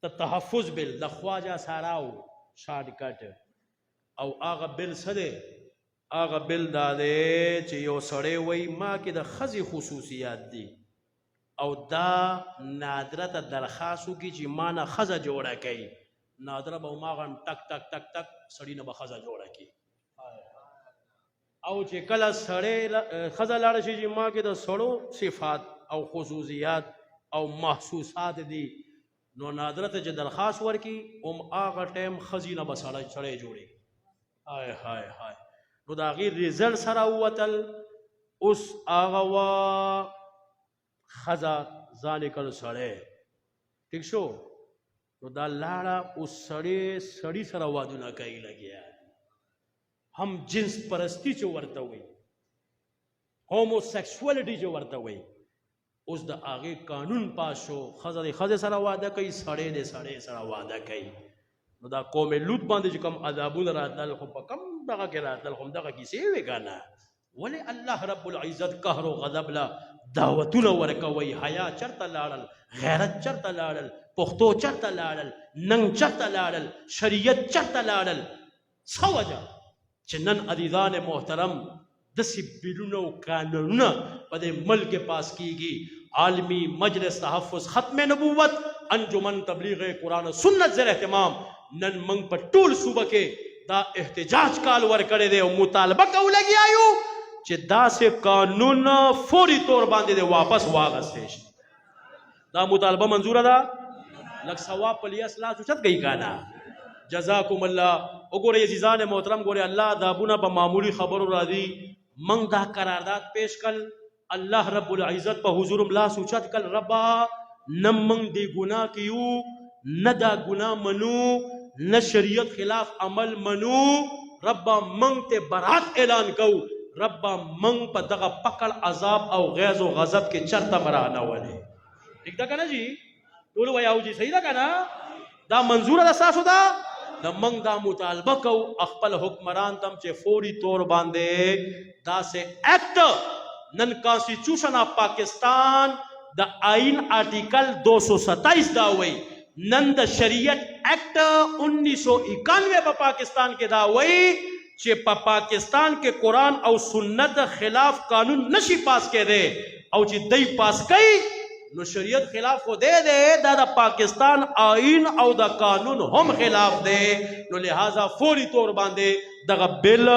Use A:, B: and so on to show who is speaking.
A: د تحفظ بل د خواجه ساراو شارټ کټ او هغه بل څه دی هغه بل دا دی چې یو سړی وایي ما کې د ښځې خصوصیات دي او دا نادره ته درخواست وکړي چې ما نه ښځه جوړه کوي نادره به هماغه ټک ټک ټک ټک سړي نه به ښځه جوړه کړي او چې کله سړی ښځه لاړه شي چې ما کې د سړو صفات او خصوصیات او محسوسات دي نو نادره ته چې درخواست ورکړي هغه ټایم ښځې نه به سړی جوړي هاي هاي هاي نو د هغې ریزلټ سره ووتل اوس هغه وه ښځه ځان یې کړ سړی ټیک شو نو دا لاړه اوس سړي سره وادونه کوي لګیا هم جنس پرستی چې ورته وایي هوموسیکسوالټي چې ورته وایي اوس د هغې قانون پاس شو ښځه د ښځې سره واده کوي سړی د سړی سره واده کوي نو دا قوم لوط باندې چې کوم عذابونه راتلل خو په کم دغه کې راتلل خو همدغه کیسې وې که نه ولې الله رب العزت قهر و غضب له دعوتونه ورکوي حیا چرته لاړل غیرت چرته لاړل پښتو چرته لاړل ننګ چرته لاړل شریعت چرته لاړل څه وجه چې نن عزیزان محترم داسې بیلونه او قانونونه په دې ملک پاس کیږي عالمی مجلس تحفظ ختم نبوت انجمن تبلیغ قرآن و سنت زیر اهتمام نن منگ په ټول صوبه کې دا احتجاج کال ورکړی دی او مطالبه کوو لګیا یو چې داسې قانون فوري طور باندې دی واپس واغستی شي دا مطالبه منظوره ده لږ ثواب په لیاس لاس اوچت کوي که نه جزاکم الله وګورئ عزیزان محترم ګورئ الله عذابونه په معمولی خبرو راځي منگ دا قرارداد پیش کړ الله رب العزت په حضور لاس اوچت کړ ربا نه منگ دی گناہ کیو نه دا گناہ منو نه شریعت خلاف عمل منو ربا منگ تے برات اعلان کو ربا منگ پا دغا پکڑ عذاب او غیظ و غضب کے چرتا مرانا والے ٹھیک دا کنا جی دولو ویاو جی صحیح دا کنا دا منظور دا ساسو دا دا منگ دا مطالبہ کو اخپل حکمران تم چے فوری طور باندے دا سے ایکٹ نن کانسٹیٹیوشن آف پاکستان دا آئین آرٹیکل 227 دا ہوئی نن دا شریعت ایکٹ 1991 پا پاکستان کے دا ہوئی چے پا پاکستان کے قرآن او سنت خلاف قانون نشی پاس کے دے او چی دی پاس کئی نو شریعت خلاف کو دے دا دا پاکستان آئین او دا قانون ہم خلاف دے نو لہذا فوری طور باندے دا بل